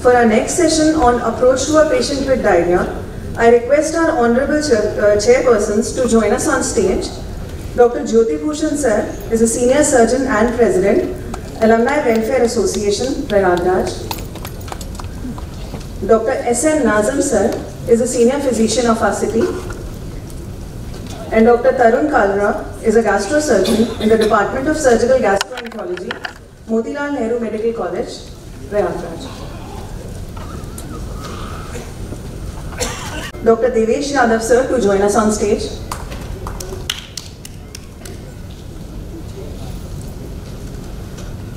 For our next session on approach to a patient with diarrhea, I request our honorable chairpersons to join us on stage. Dr. Jyoti Bhushan sir is a senior surgeon and president, Alumni Welfare Association, Prayagraj. Dr. S.N. Nazam sir is a senior physician of our city. And Dr. Tarun Kalra is a gastrosurgeon in the Department of Surgical Gastroenterology, Motilal Nehru Medical College, Prayagraj. Dr. Devesh Yadav sir to join us on stage.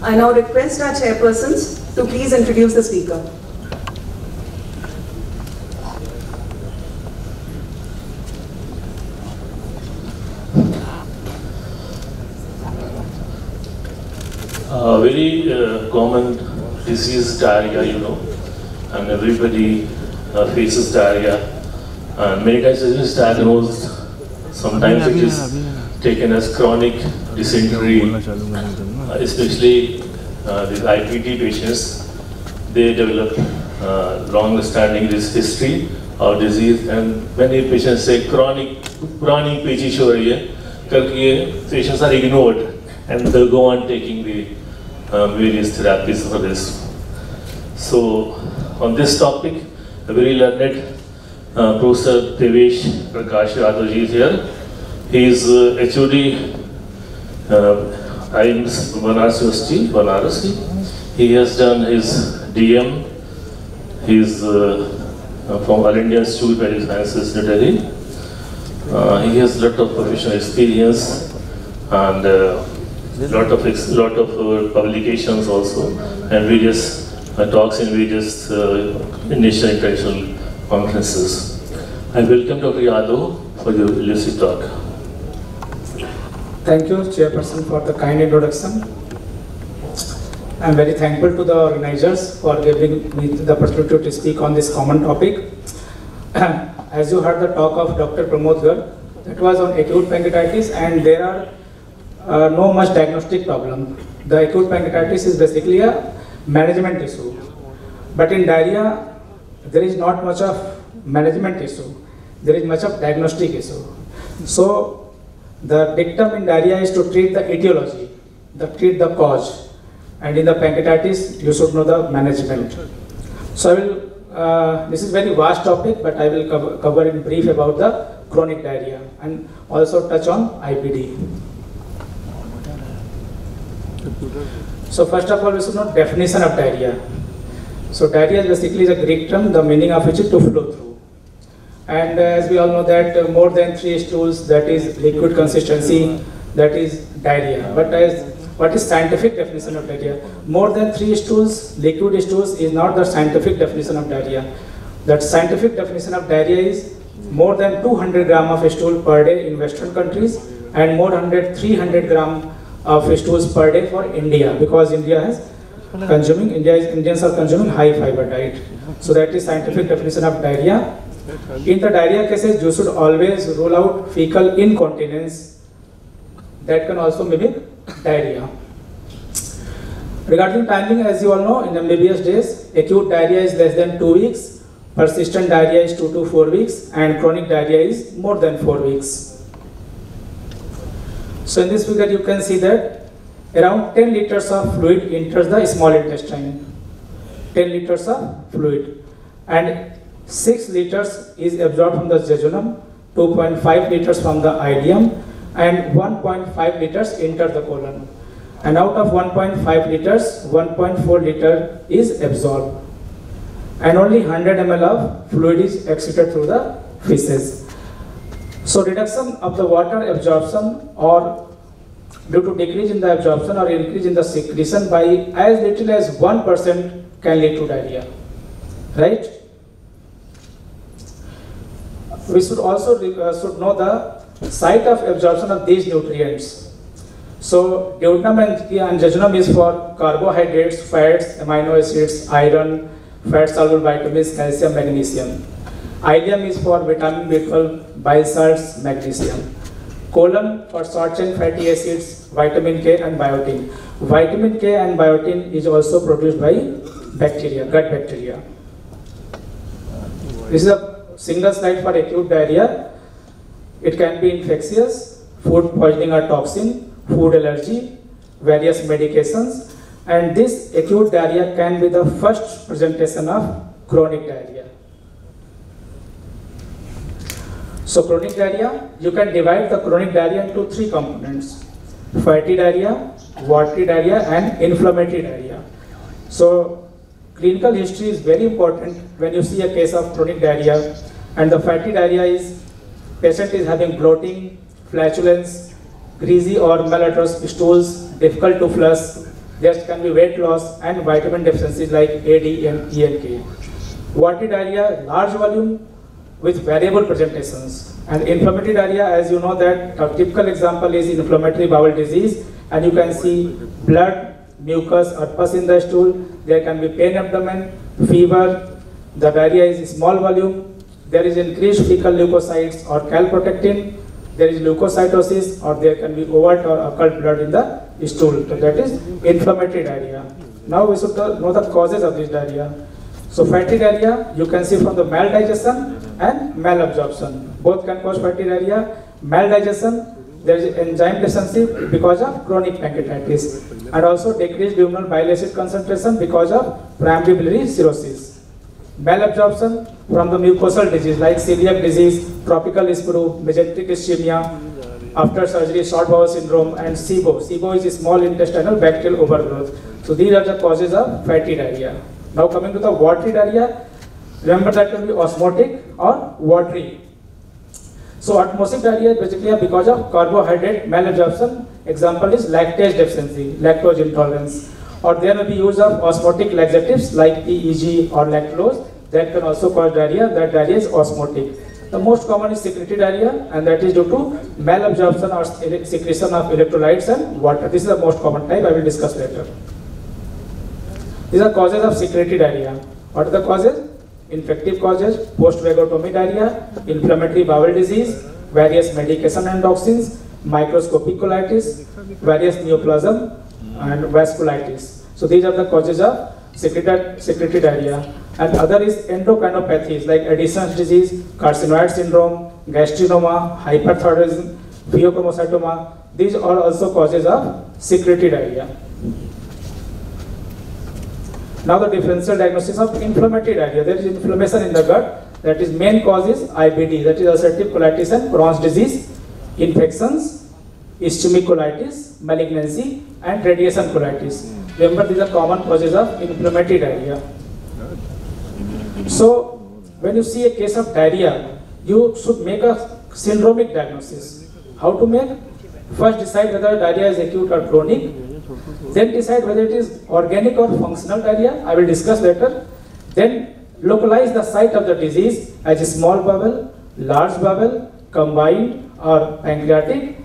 I now request our chairpersons to please introduce the speaker. Very common disease, diarrhea, and everybody faces diarrhea. And many times it is diagnosed, sometimes it is taken as chronic dysentery, especially these IPD patients. They develop long-standing history of disease, and many patients say chronic pechish ho rahi hai, karke patients are ignored and they go on taking the various therapies for this. So on this topic, a very learned Professor Devesh Prakash Yadav ji is here. He is HOD IIMS Banaras University, Banaras. He has done his DM. He is from All India Institute of Medical Sciences, New Delhi. He has a lot of professional experience and lot of publications also, and various talks in various national and international conferences. I welcome Dr. Yadav for your lucid talk. Thank you, Chairperson, for the kind introduction. I am very thankful to the organizers for giving me the opportunity to speak on this common topic. As you heard the talk of Dr. Pramod Garg, that was on acute pancreatitis, and there are no much diagnostic problem. The acute pancreatitis is basically a management issue. But in diarrhea, there is not much of management issue. There is much of diagnostic issue. So the dictum in diarrhea is to treat the etiology, treat the cause. And in the pancreatitis, you should know the management. So I will, this is very vast topic, but I will cover in brief about the chronic diarrhea and also touch on IPD. So first of all, we should know definition of diarrhea. So diarrhea basically is a Greek term, the meaning of which is to flow through. And as we all know that more than 3 stools, that is liquid consistency, that is diarrhea. But what is scientific definition of diarrhea? More than 3 stools, liquid stools is not the scientific definition of diarrhea. That scientific definition of diarrhea is more than 200 gram of stool per day in Western countries and more than 300 gram of stools per day for India, because Indians are consuming high fiber diet. So that is scientific definition of diarrhea. In the diarrhea cases, you should always rule out fecal incontinence. That can also mimic diarrhea. Regarding timing, as you all know, in MBBS days, acute diarrhea is less than 2 weeks, persistent diarrhea is 2 to 4 weeks, and chronic diarrhea is more than 4 weeks. So in this figure, you can see that around 10 liters of fluid enters the small intestine. 10 liters of fluid. And 6 liters is absorbed from the jejunum, 2.5 liters from the ileum, and 1.5 liters enter the colon. And out of 1.5 liters, 1.4 liter is absorbed. And only 100 ml of fluid is excreted through the feces. So reduction of the water absorption or due to decrease in the absorption or increase in the secretion by as little as 1% can lead to diarrhea. Right? We should also should know the site of absorption of these nutrients. So duodenum and jejunum is for carbohydrates, fats, amino acids, iron, fat-soluble vitamins, calcium, magnesium. Ileum is for vitamin B12, bile salts, magnesium. Colon for short-chain fatty acids, vitamin K and biotin. Vitamin K and biotin is also produced by bacteria, gut bacteria. This is a single slide for acute diarrhea. It can be infectious, food poisoning or toxin, food allergy, various medications, and this acute diarrhea can be the first presentation of chronic diarrhea. So chronic diarrhea, you can divide the chronic diarrhea into three components: fatty diarrhea, watery diarrhea, and inflammatory diarrhea. So clinical history is very important when you see a case of chronic diarrhea, and the fatty diarrhea is patient is having bloating, flatulence, greasy or malodorous stools, difficult to flush. There can be weight loss and vitamin deficiencies like A, D, and E and K. Watery diarrhea, large volume with variable presentations. And inflammatory diarrhea, as you know that a typical example is inflammatory bowel disease, and you can see blood, mucus or pus in the stool. There can be pain abdomen, fever. The diarrhea is small volume. There is increased fecal leukocytes or calprotectin. There is leukocytosis, or there can be overt or occult blood in the stool. So that is inflammatory diarrhea. Now we should know the causes of this diarrhea. So fatty diarrhea, you can see from the maldigestion and malabsorption. Both can cause fatty diarrhea. Maldigestion, there is enzyme deficiency because of chronic pancreatitis, and also decreased luminal bile acid concentration because of primary biliary cirrhosis. Malabsorption from the mucosal disease like celiac disease, tropical sprue, mesenteric ischemia, after surgery short bowel syndrome, and SIBO. SIBO is a small intestinal bacterial overgrowth. So these are the causes of fatty diarrhea. Now coming to the watery diarrhea, remember that can be osmotic or watery. So osmotic diarrhea is basically because of carbohydrate malabsorption. Example is lactase deficiency, lactose intolerance. Or there may be use of osmotic laxatives like PEG or lactulose that can also cause diarrhea. That diarrhea is osmotic. The most common is secretory diarrhea, and that is due to malabsorption or secretion of electrolytes and water. This is the most common type. I will discuss later. These are causes of secretory diarrhea. What are the causes? Infective causes, post-vagotomy diarrhea, inflammatory bowel disease, various medication and toxins, microscopic colitis, various neoplasm, and vasculitis. So these are the causes of secretory diarrhea. And other is endocrinopathies like Addison's disease, carcinoid syndrome, gastrinoma, hyperthyroidism, pheochromocytoma. These are also causes of secretory diarrhea. Now the differential diagnosis of inflammatory diarrhea. There is inflammation in the gut. That is main cause is IBD, that is ulcerative colitis and Crohn's disease, infections, ischemic colitis, malignancy, and radiation colitis. Remember, these are common causes of inflammatory diarrhea. So when you see a case of diarrhea, you should make a syndromic diagnosis. How to make? First decide whether diarrhea is acute or chronic. Then decide whether it is organic or functional diarrhea. I will discuss later. Then localize the site of the disease as a small bowel, large bowel, combined or pancreatic.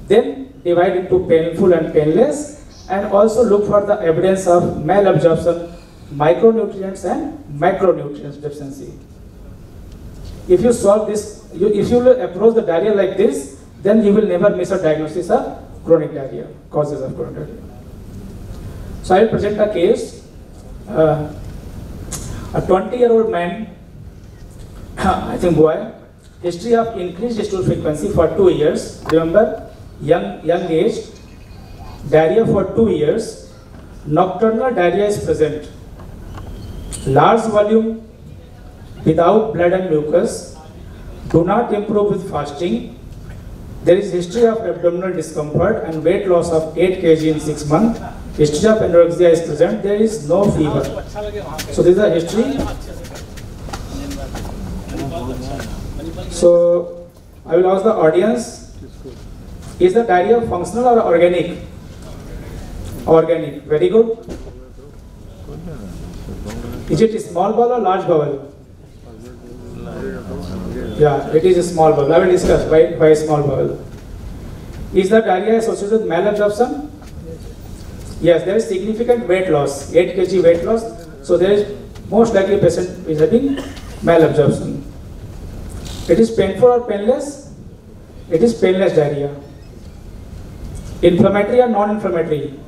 Then divide into painful and painless, and also look for the evidence of malabsorption, micronutrients and macronutrients deficiency. If you solve this, if you approach the diarrhea like this, then you will never miss a diagnosis of chronic diarrhea, causes of chronic diarrhea. So I will present a case. A 20-year-old man, I think boy, history of increased stool frequency for 2 years. Remember, young age, diarrhea for 2 years. Nocturnal diarrhea is present. Large volume, without blood and mucus. Do not improve with fasting. There is history of abdominal discomfort and weight loss of 8 kg in 6 months. History of anorexia is present. There is no fever. So this is a history. So I will ask the audience, is the diarrhea functional or organic? Organic. Very good. Is it a small bowel or large bowel? Yeah, it is a small bowel. I will discuss why small bowel. Is the diarrhea associated with malabsorption? Yes, there is significant weight loss, 8 kg weight loss. So there is most likely patient is having malabsorption. It is painful or painless? It is painless diarrhea. Inflammatory or non-inflammatory?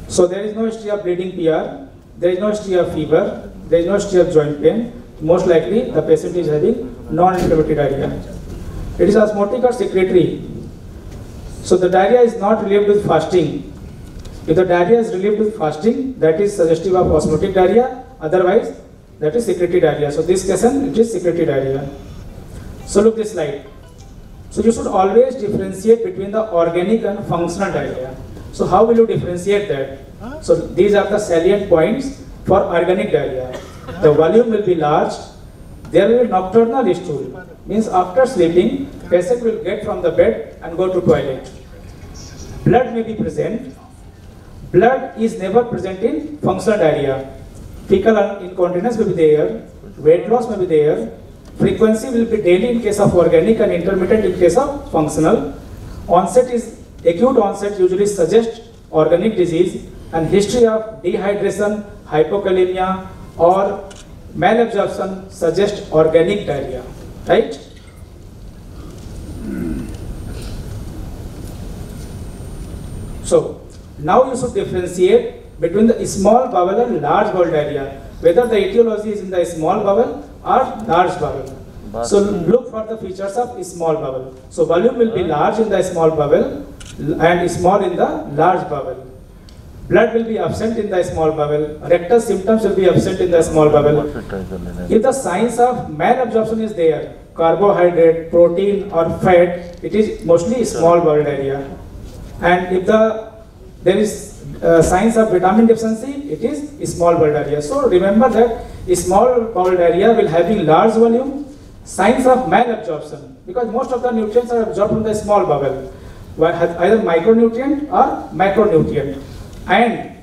So there is no history of bleeding PR. there is no history of fever, there is no history of joint pain, most likely the patient is having non-inflammatory diarrhea. It is osmotic or secretory. So the diarrhea is not relieved with fasting. If the diarrhea is relieved with fasting, that is suggestive of osmotic diarrhea, otherwise that is secretory diarrhea. So this case, it is secretory diarrhea. So look this slide. So you should always differentiate between the organic and functional diarrhea. So how will you differentiate that? So these are the salient points for organic diarrhea. The volume will be large. There will be nocturnal stool. Means after sleeping, patient will get from the bed and go to toilet. Blood may be present. Blood is never present in functional diarrhea. Fecal incontinence will be there. Weight loss may be there. Frequency will be daily in case of organic and intermittent in case of functional. Onset is acute onset usually suggests organic disease, and history of dehydration, hypokalemia or malabsorption suggests organic diarrhea, right? So now you should differentiate between the small bowel and large bowel diarrhea, whether the etiology is in the small bowel or large bowel. So look for the features of small bowel. So volume will be large in the small bowel and small in the large bowel. Blood will be absent in the small bowel. Rectal symptoms will be absent in the small bowel. If the signs of malabsorption is there, carbohydrate, protein or fat, it is mostly small bowel diarrhea. And if there is signs of vitamin deficiency, it is small bowel diarrhea. So remember that small bowel diarrhea will having large volume, signs of malabsorption, because most of the nutrients are absorbed from the small bowel, either micronutrient or macronutrient. And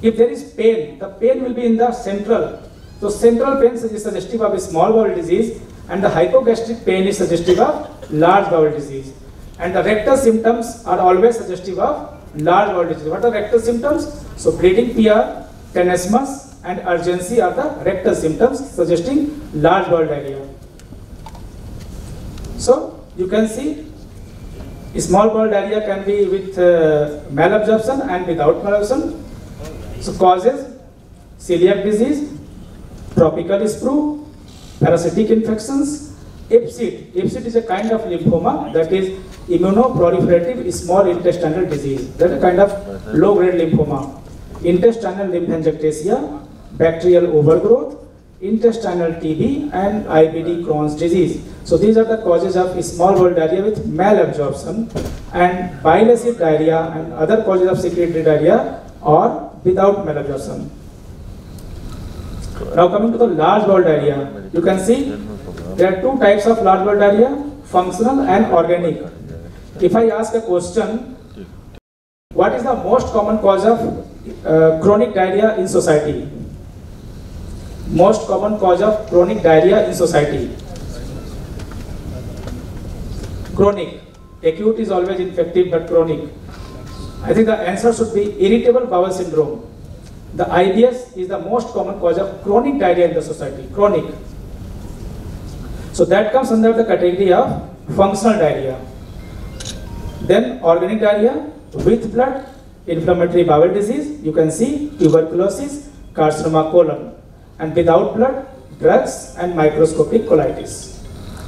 if there is pain, the pain will be in the central. So central pain is suggestive of a small bowel disease, and the hypogastric pain is suggestive of large bowel disease. And the rectal symptoms are always suggestive of large bowel disease. What are rectal symptoms? So bleeding PR, tenesmus and urgency are the rectal symptoms suggesting large bowel diarrhea. So you can see small bowel diarrhea can be with malabsorption and without malabsorption. So causes: celiac disease, tropical sprue, parasitic infections, EPSID. EPSID is a kind of lymphoma, that is immunoproliferative small intestinal disease. That is a kind of low-grade lymphoma. Intestinal lymphangiectasia, bacterial overgrowth, intestinal TB and IBD Crohn's disease. So these are the causes of small bowel diarrhea with malabsorption, and bile acid diarrhea and other causes of secretory diarrhea are without malabsorption. Now coming to the large bowel diarrhea, you can see there are two types of large bowel diarrhea, functional and organic. If I ask a question, what is the most common cause of chronic diarrhea in society? Most common cause of chronic diarrhea in society. Chronic. Acute is always infective, but chronic. I think the answer should be irritable bowel syndrome. The IBS is the most common cause of chronic diarrhea in the society. Chronic. So that comes under the category of functional diarrhea. Then organic diarrhea with blood, inflammatory bowel disease, you can see tuberculosis, carcinoma colon. And without blood, drugs and microscopic colitis.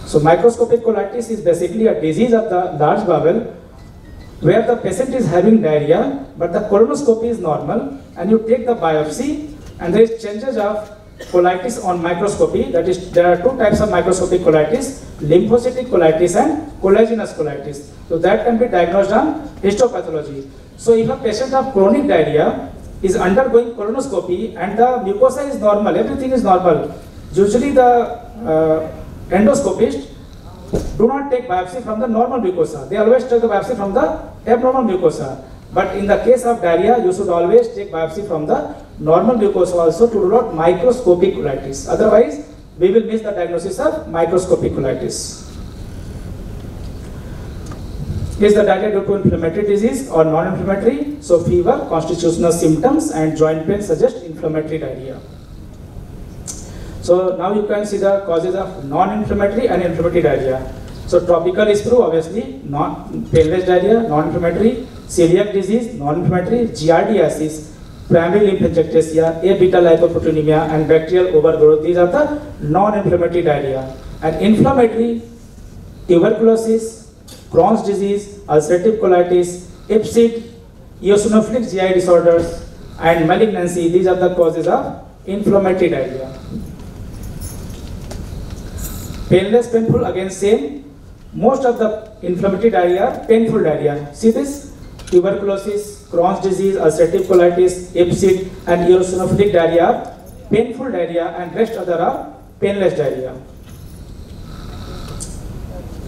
So microscopic colitis is basically a disease of the large bowel where the patient is having diarrhea, but the colonoscopy is normal, and you take the biopsy and there is changes of colitis on microscopy. That is, there are two types of microscopic colitis, lymphocytic colitis and collagenous colitis. So that can be diagnosed on histopathology. So if a patient of chronic diarrhea is undergoing colonoscopy and the mucosa is normal, everything is normal, usually the endoscopist do not take biopsy from the normal mucosa. They always take the biopsy from the abnormal mucosa. But in the case of diarrhea, you should always take biopsy from the normal mucosa also to rule out microscopic colitis. Otherwise, we will miss the diagnosis of microscopic colitis. Is the diarrhea due to inflammatory disease or non-inflammatory? So fever, constitutional symptoms and joint pain suggest inflammatory diarrhea. So now you can see the causes of non-inflammatory and inflammatory diarrhea. So tropical sprue, obviously, painless diarrhea, non-inflammatory, celiac disease, non-inflammatory, giardiasis, primary lymphangiectasia, A beta lipoproteinemia, and bacterial overgrowth. These are the non-inflammatory diarrhea. And inflammatory, tuberculosis, Crohn's disease, ulcerative colitis, IPSID, eosinophilic GI disorders, and malignancy. These are the causes of inflammatory diarrhea. Painless, painful, again same. Most of the inflammatory diarrhea, painful diarrhea. See this? Tuberculosis, Crohn's disease, ulcerative colitis, IPSID, and eosinophilic diarrhea, painful diarrhea, and rest other are painless diarrhea.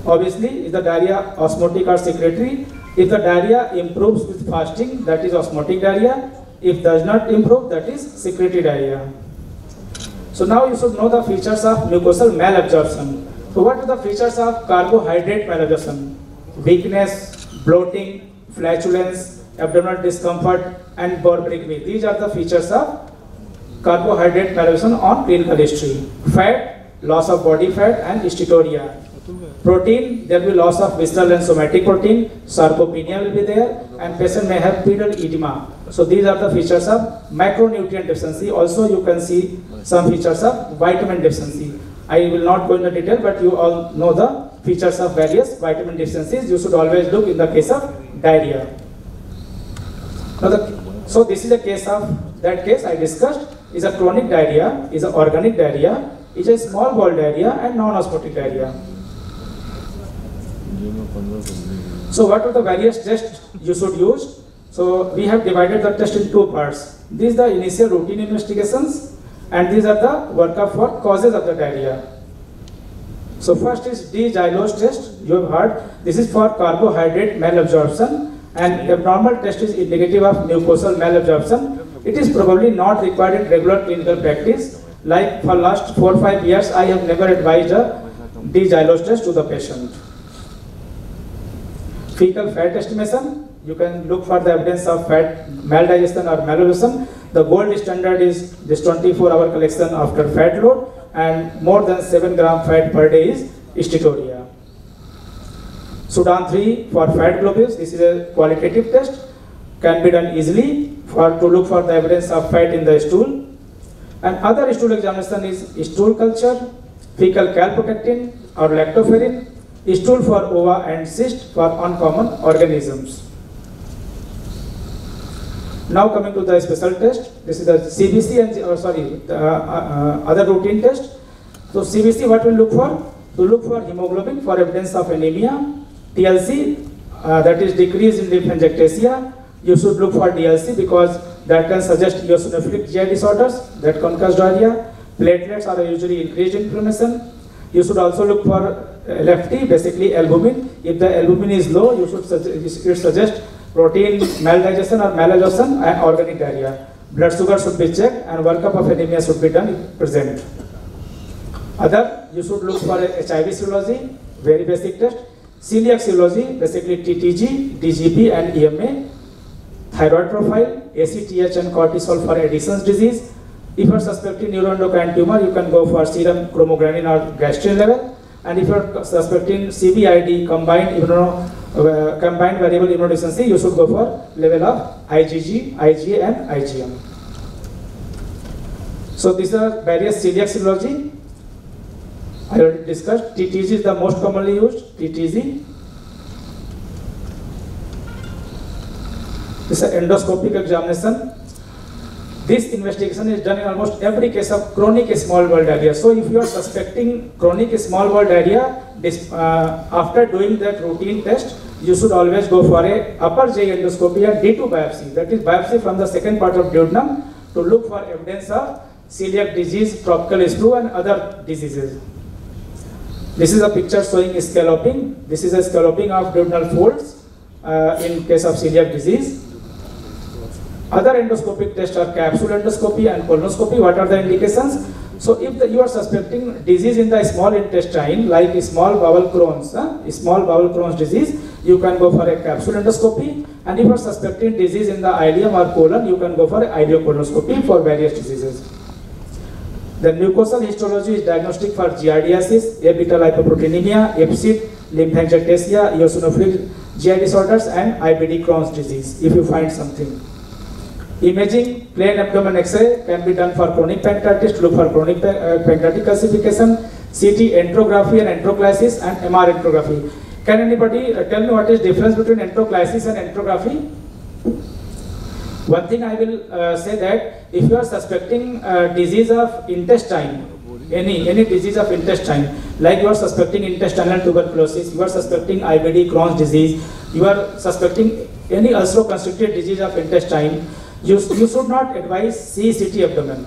Obviously, is the diarrhea osmotic or secretory? If the diarrhea improves with fasting, that is osmotic diarrhea. If does not improve, that is secretory diarrhea. So now you should know the features of mucosal malabsorption. So what are the features of carbohydrate malabsorption? Weakness, bloating, flatulence, abdominal discomfort, and borborygmy. These are the features of carbohydrate malabsorption on clinical history. Fat, loss of body fat, and steatorrhea. Protein, there will be loss of visceral and somatic protein, sarcopenia will be there, and patient may have pedal edema. So these are the features of macronutrient deficiency. Also you can see some features of vitamin deficiency. I will not go into detail, but you all know the features of various vitamin deficiencies. You should always look in the case of diarrhea. Now so this is a case of, that case I discussed is a chronic diarrhea, is an organic diarrhea, is a small bowel diarrhea, and non-osmotic diarrhea. So what are the various tests you should use? So we have divided the test in two parts. These are the initial routine investigations, and these are the workup for causes of the diarrhea. So first is D-xylose test. You have heard. This is for carbohydrate malabsorption, and abnormal test is indicative of mucosal malabsorption. It is probably not required in regular clinical practice. Like for last 4 or 5 years, I have never advised a D-xylose test to the patient. Fecal fat estimation, you can look for the evidence of fat maldigestion or malabsorption. The gold standard is this 24-hour collection after fat load, and more than 7 gram fat per day is steatorrhea. Sudan 3 for fat globules, this is a qualitative test, can be done easily to look for the evidence of fat in the stool. And other stool examination is stool culture, fecal calprotectin or lactoferrin, stool for ova, and cyst for uncommon organisms. Now coming to the special test, this is the CBC and other routine test. So CBC, what we look for? To look for hemoglobin for evidence of anemia. TLC, that is decrease in lymphangiectasia. You should look for DLC because that can suggest eosinophilic GI disorders that can cause diarrhea. Platelets are usually increased inflammation. You should also look for LFT, basically albumin. If the albumin is low, you should suggest protein maldigestion or malabsorption and organic diarrhea. Blood sugar should be checked and workup of anemia should be done if present. Other, you should look for HIV serology, very basic test. Celiac serology, basically TTG, DGP and EMA. Thyroid profile, ACTH and cortisol for Addison's disease. If you are suspecting neuroendocrine tumor, you can go for serum chromogranin or gastrin level. And if you are suspecting CVID, combined variable immunodeficiency, you should go for level of IgG, IgA and IgM. So these are various celiac serology. I already discussed. TTG is the most commonly used, TTG. This is an endoscopic examination. This investigation is done in almost every case of chronic small bowel diarrhea. So if you are suspecting chronic small bowel diarrhea, after doing that routine test, you should always go for a upper GI endoscopy and D2 biopsy. That is biopsy from the second part of duodenum to look for evidence of celiac disease, tropical sprue and other diseases. This is a picture showing scalloping. This is a scalloping of duodenal folds in case of celiac disease. Other endoscopic tests are capsule endoscopy and colonoscopy. What are the indications? So if you are suspecting disease in the small intestine, like small bowel Crohn's disease, you can go for a capsule endoscopy. And if you are suspecting disease in the ileum or colon, you can go for ileocolonoscopy for various diseases. The mucosal histology is diagnostic for giardiasis, A beta lipoproteinemia, IPSID, lymphangiectasia, eosinophilic GI disorders, and IBD Crohn's disease, if you find something. Imaging, plain abdomen X-ray can be done for chronic pancreatitis to look for chronic pancreatic calcification, CT enterography and enteroclysis, and MR enterography. Can anybody tell me what is difference between enteroclysis and enterography? One thing I will say that if you are suspecting disease of intestine, any disease of intestine, like you are suspecting intestinal tuberculosis, you are suspecting IBD, Crohn's disease, you are suspecting any ulcer-constricted disease of intestine, you should not advise CT abdomen.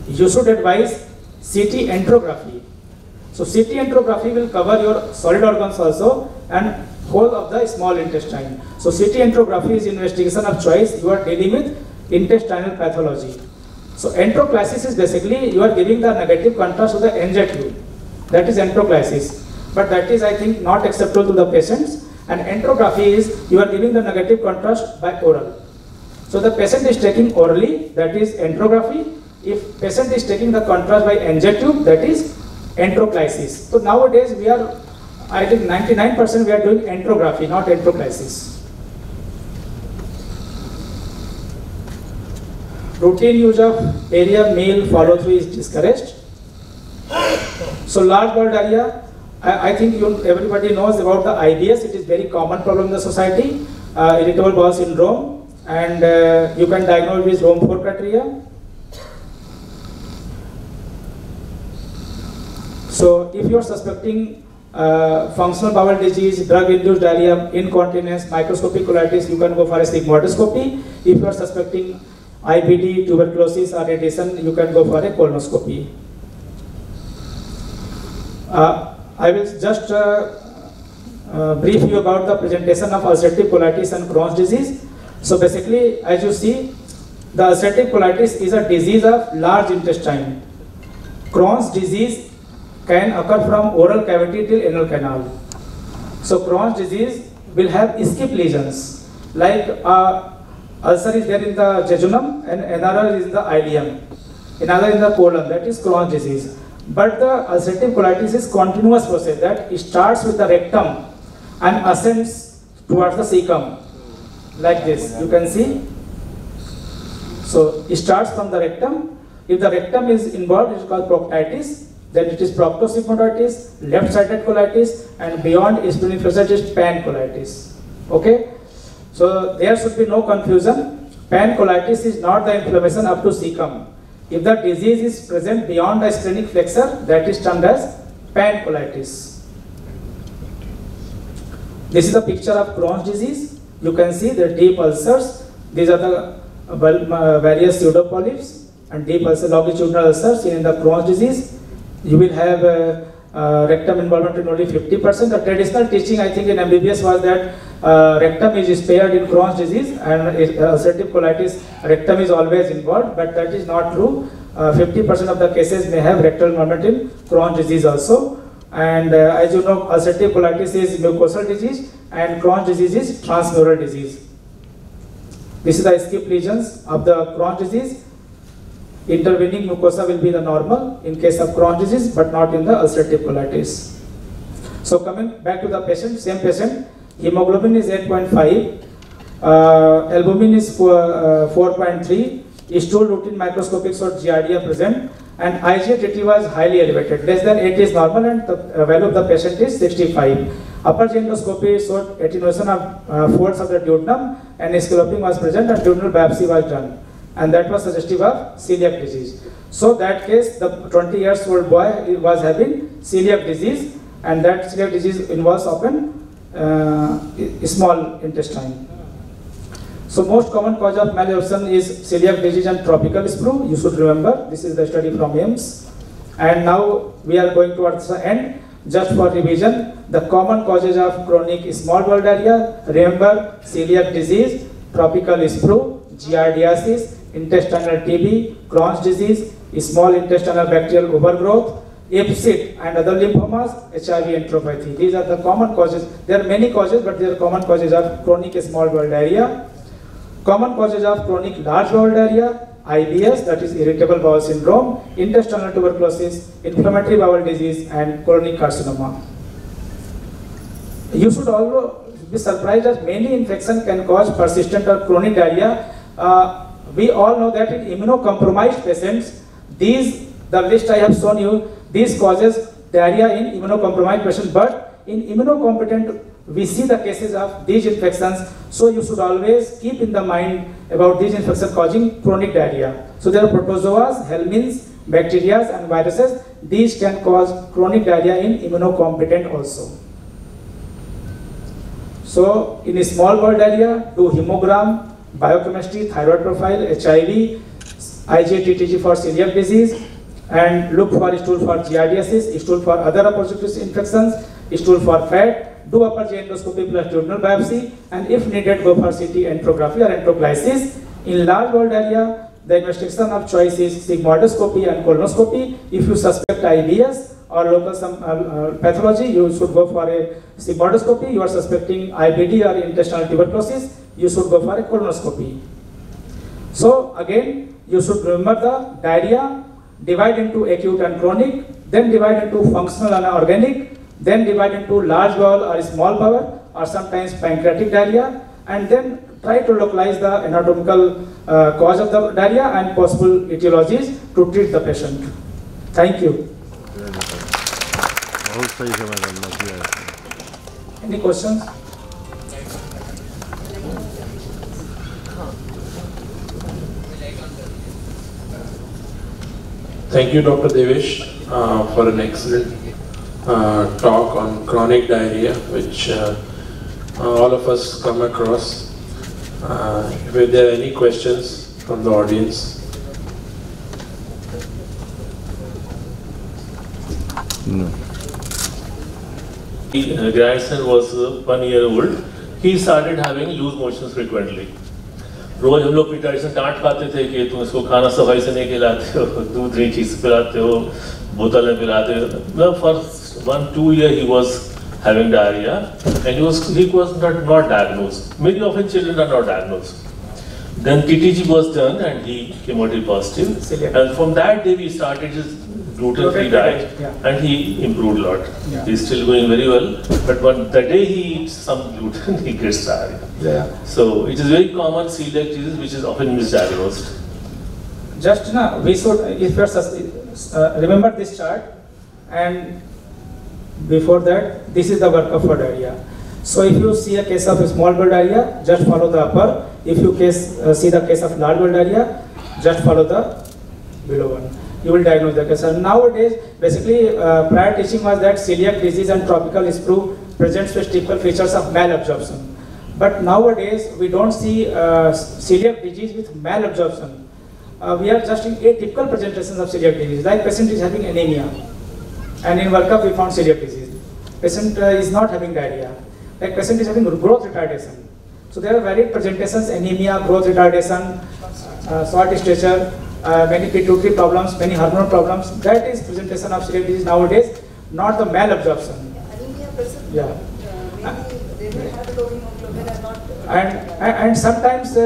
You should advise CT enterography. So CT enterography will cover your solid organs also and whole of the small intestine. So CT enterography is investigation of choice. You are dealing with intestinal pathology. So enteroclysis is basically you are giving the negative contrast to the NZ tube. That is enteroclysis. But that is, I think, not acceptable to the patients. And enterography is you are giving the negative contrast by oral. So the patient is taking orally, that is enterography. If patient is taking the contrast by NZ tube, that is enteroclysis. So nowadays we are, I think 99% we are doing enterography, not enteroclysis. Routine use of area meal follow through is discouraged. So large bowel diarrhea, I think everybody knows about the IBS. It is very common problem in the society, irritable bowel syndrome, and you can diagnose with Rome 4 criteria. So if you are suspecting functional bowel disease, drug-induced diarrhea, incontinence, microscopic colitis, you can go for a sigmoidoscopy. If you are suspecting IBD, tuberculosis or radiation, you can go for a colonoscopy. I will just brief you about the presentation of ulcerative colitis and Crohn's disease. So basically, as you see, the ulcerative colitis is a disease of large intestine. Crohn's disease can occur from oral cavity till anal canal. So Crohn's disease will have ischemic lesions, like ulcer is there in the jejunum and another is in the ileum, another in the colon, that is Crohn's disease. But the ulcerative colitis is continuous process that it starts with the rectum and ascends towards the cecum, like this, you can see. So it starts from the rectum. If the rectum is involved, it is called proctitis. Then it is proctosigmoiditis, left-sided colitis, and beyond splenic flexure it is pancolitis. Okay? So there should be no confusion. Pancolitis is not the inflammation up to cecum. If the disease is present beyond the splenic flexure, that is termed as pancolitis. This is a picture of Crohn's disease. You can see the deep ulcers. These are the various pseudopolyps and deep ulcer, longitudinal ulcers in the Crohn's disease. You will have rectum involvement in only 50%. The traditional teaching, I think, in MBBS was that rectum is spared in Crohn's disease and ulcerative colitis, rectum is always involved, but that is not true. 50% of the cases may have rectal involvement in Crohn's disease also. And as you know, ulcerative colitis is mucosal disease and Crohn's disease is transmural disease. This is the ischemic lesions of the Crohn's disease. Intervening mucosa will be the normal in case of Crohn's disease, but not in the ulcerative colitis. So coming back to the patient, same patient, hemoglobin is 8.5, albumin is 4.3, stool routine microscopic showed giardia present, and IgA was highly elevated, less than 8 is normal, and the value of the patient is 65. Upper endoscopy showed attenuation of folds of the duodenum, and scalloping was present, and duodenal biopsy was done. And that was suggestive of celiac disease. So that case, the 20-year-old boy was having celiac disease, and that celiac disease involves often small intestine. So most common cause of malabsorption is celiac disease and tropical sprue. You should remember, this is the study from AIIMS. And now we are going towards the end. Just for revision, the common causes of chronic small bowel diarrhea, remember celiac disease, tropical sprue, giardiasis, intestinal TB, Crohn's disease, small intestinal bacterial overgrowth, IPSID and other lymphomas, HIV enteropathy. These are the common causes. There are many causes, but there are common causes of chronic small bowel diarrhea. Common causes of chronic large bowel diarrhea, IBS, that is irritable bowel syndrome, intestinal tuberculosis, inflammatory bowel disease, and colonic carcinoma. You should also be surprised that many infections can cause persistent or chronic diarrhea. we all know that in immunocompromised patients, the list I have shown you, these causes diarrhea in immunocompromised patients, but in immunocompetent, we see the cases of these infections, so you should always keep in the mind about these infections causing chronic diarrhea. So there are protozoas, helminths, bacteria and viruses. These can cause chronic diarrhea in immunocompetent also. So in a small bowel diarrhea, do hemogram, biochemistry, thyroid profile, HIV, IgA TTG for celiac disease, and look for stool for giardiasis, stool for other opportunistic infections, stool for fat. Do upper GI endoscopy plus duodenal biopsy, and if needed, go for CT enterography or enteroglysis. In large bowel diarrhea, the investigation of choice is sigmoidoscopy and colonoscopy. If you suspect IBS or local pathology, you should go for a sigmoidoscopy. You are suspecting IBD or intestinal tuberculosis, you should go for a colonoscopy. So again, you should remember the diarrhea, divide into acute and chronic, then divide into functional and organic, then divide into large bowel or small bowel or sometimes pancreatic diarrhea, and then try to localize the anatomical cause of the diarrhea and possible etiologies to treat the patient. Thank you. Any questions? Thank you, Dr. Devesh, for an excellent talk on chronic diarrhea, which all of us come across. If there are any questions from the audience. No. His grandson was 1 year old. He started having loose motions frequently. रोज हम लोग paediatrician डांट खाते थे कि तुम इसको खाना सफाई से नहीं खिलाते हो, दूध नहीं चीज पिलाते हो, बोतलें पिलाते हो. Well, for 1-2 years he was having diarrhea, and he was not diagnosed. Many often children are not diagnosed. Then TTG was done and he came out positive. And from that day we started his gluten-free diet, and he improved a lot. He's still going very well, but the day he eats some gluten, he gets diarrhea. So it is very common celiac disease, which is often misdiagnosed. Just now, we should, if you are remember this chart, and before that, this is the workup for diarrhea. So if you see a case of small bowel diarrhea, just follow the upper. If you see the case of large bowel diarrhea, just follow the below one. You will diagnose the case. And nowadays, basically, prior teaching was that celiac disease and tropical sprue presents with typical features of malabsorption. But nowadays, we don't see celiac disease with malabsorption. We are just in atypical presentations of celiac disease, like patient is having anemia, and in workup we found celiac disease. Patient is not having diarrhea, like patient is having growth retardation. So there are varied presentations: anemia, growth retardation, short stature, many pituitary problems, many hormonal problems. That is presentation of celiac disease nowadays, not the malabsorption. Anemia present. Yeah. They will have low hemoglobin and not. And sometimes,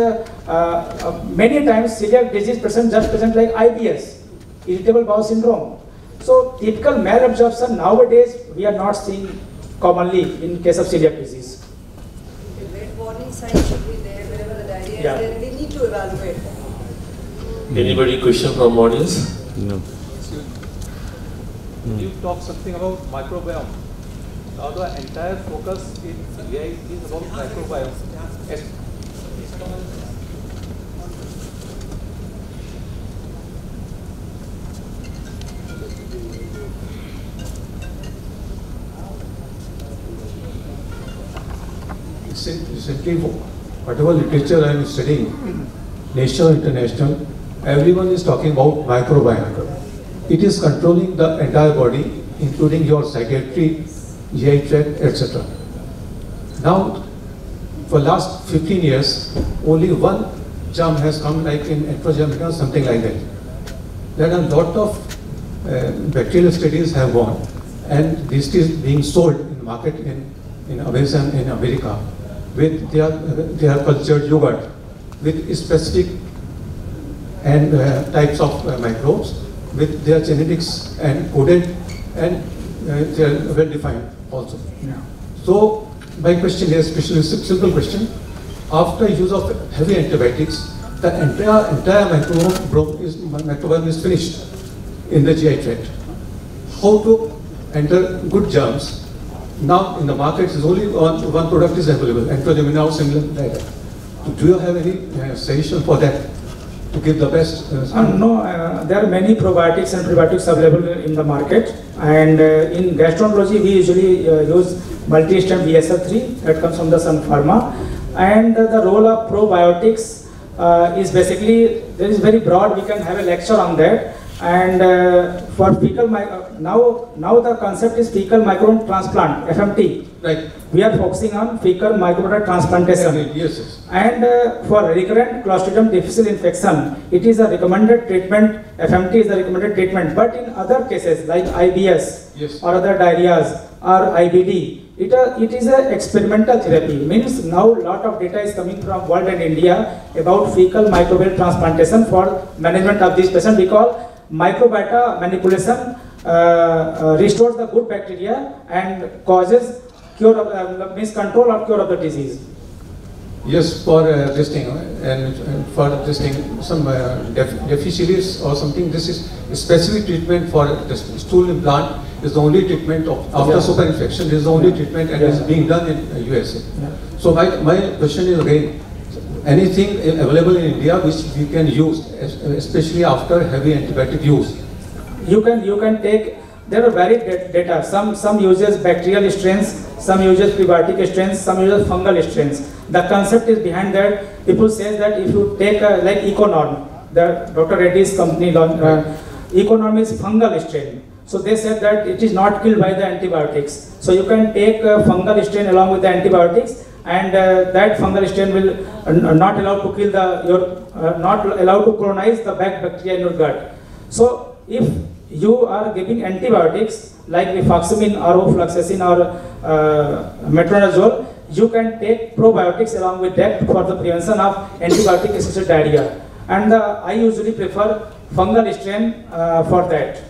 many times celiac disease present like IBS, irritable bowel syndrome. So typical malabsorption nowadays we are not seeing commonly in case of celiac disease. The red warning signs should be there wherever the diarrhea is there. We need to evaluate. Anybody question from audience? No. You talk something about microbiome. Now the entire focus in GI is about microbiome. Recently, whatever literature I am studying, national, international, everyone is talking about microbiome. It is controlling the entire body, including your psychiatry, GI tract, etc. Now, for last 15 years, only one germ has come, like in Enterogermica, something like that. Then a lot of bacterial studies have gone, and this is being sold in market in Amazon, in America, with their cultured yogurt with specific and types of microbes with their genetics and coded, and they are well defined also. Yeah. So my question is, especially simple question: after use of heavy antibiotics, the entire microbiome is finished in the GI tract. How to enter good germs? Now in the market is only one product is available, Enterogermina similar like that. So do you have any suggestion for that to give the best? No, there are many probiotics and prebiotics available in the market, and in gastroenterology we usually use multi-stem BSL-3 that comes from the Sun Pharma, and the role of probiotics is basically, there is very broad, we can have a lecture on that. And for fecal now the concept is fecal microbiome transplant, FMT. Right. We are focusing on fecal microbiome transplantation. Yes. And for recurrent Clostridium difficile infection, it is a recommended treatment. FMT is the recommended treatment. But in other cases like IBS Yes. or other diarrheas or IBD, it is an experimental therapy. Means now lot of data is coming from world and India about fecal microbial transplantation for management of this patient, because microbiota manipulation restores the good bacteria and causes cure of, means control or cure of the disease. Yes, for this thing, and for this thing, some deficiencies or something, this is a specific treatment for the stool implant is the only treatment of, after super infection, this is the only treatment and is being done in USA. So my question is again, anything available in India which we can use, especially after heavy antibiotic use? You can take, there are varied data, some uses bacterial strains, some uses prebiotic strains, some uses fungal strains. The concept is behind that, people say that if you take like Econorm, the Dr. Reddy's company, Econorm is fungal strain. So they said that it is not killed by the antibiotics. So you can take fungal strain along with the antibiotics, and that fungal strain will not allowed to kill not allowed to colonize the bad bacteria in your gut. So if you are giving antibiotics like rifaximin or ofloxacin or metronidazole, you can take probiotics along with that for the prevention of antibiotic associated diarrhea. And I usually prefer fungal strain for that,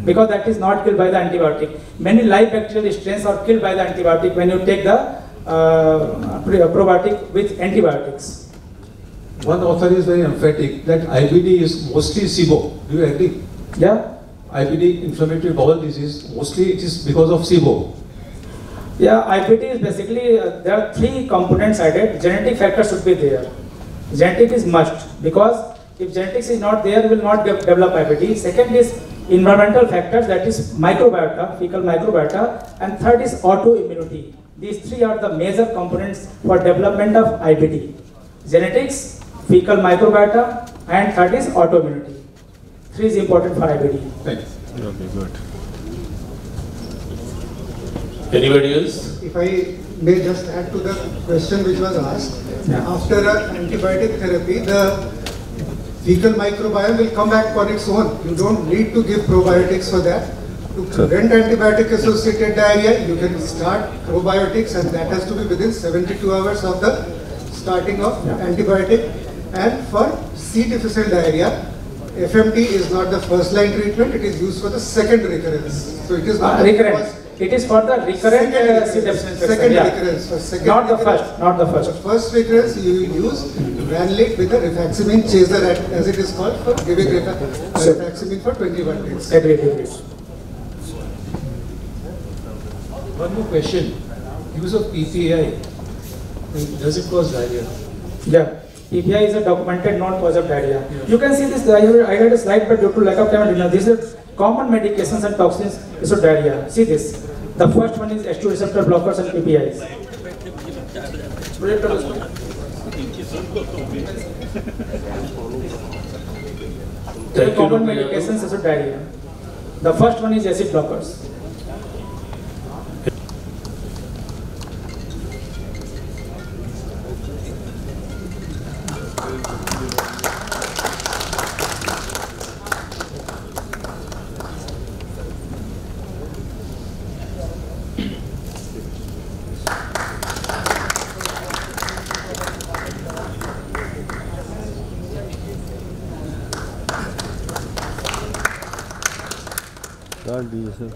because that is not killed by the antibiotic. Many live bacterial strains are killed by the antibiotic when you take the probiotic with antibiotics. One author is very emphatic that IBD is mostly SIBO. Do you agree? Yeah. IBD, inflammatory bowel disease, mostly it is because of SIBO. Yeah, IBD is basically, there are three components added. Genetic factors should be there. Genetic is must, because if genetics is not there, will not develop IBD. Second is environmental factors, that is microbiota, fecal microbiota, and third is autoimmunity. These three are the major components for development of IBD. Genetics, fecal microbiota, and third is autoimmunity. Three is important for IBD. Thanks. Okay, good. Anybody else? If I may just add to the question which was asked, after antibiotic therapy, the fecal microbiome will come back on its own. You don't need to give probiotics for that. To prevent antibiotic associated diarrhea, you can start probiotics, and that has to be within 72 hours of the starting of antibiotic. And for C. difficile diarrhea, FMT is not the first line treatment, it is used for the second recurrence. So it is not recurrent. It is for the recurrent C. difficile infection. Second recurrence. For second not recurrence, the first, not the first. For first recurrence, you will use granulate with the rifaximin chaser, as it is called, for giving rifaximin for 21 days. Agreed. One more question. Use of PPI, does it cause diarrhea? Yeah. PPI is a documented known cause of diarrhea. You can see this, I had a slide, but due to lack of time, these are common medications and toxins associated diarrhea. See this. The first one is H2 receptor blockers and PPIs. There are common medications associated diarrhea. The first one is acid blockers. Can't be, sir.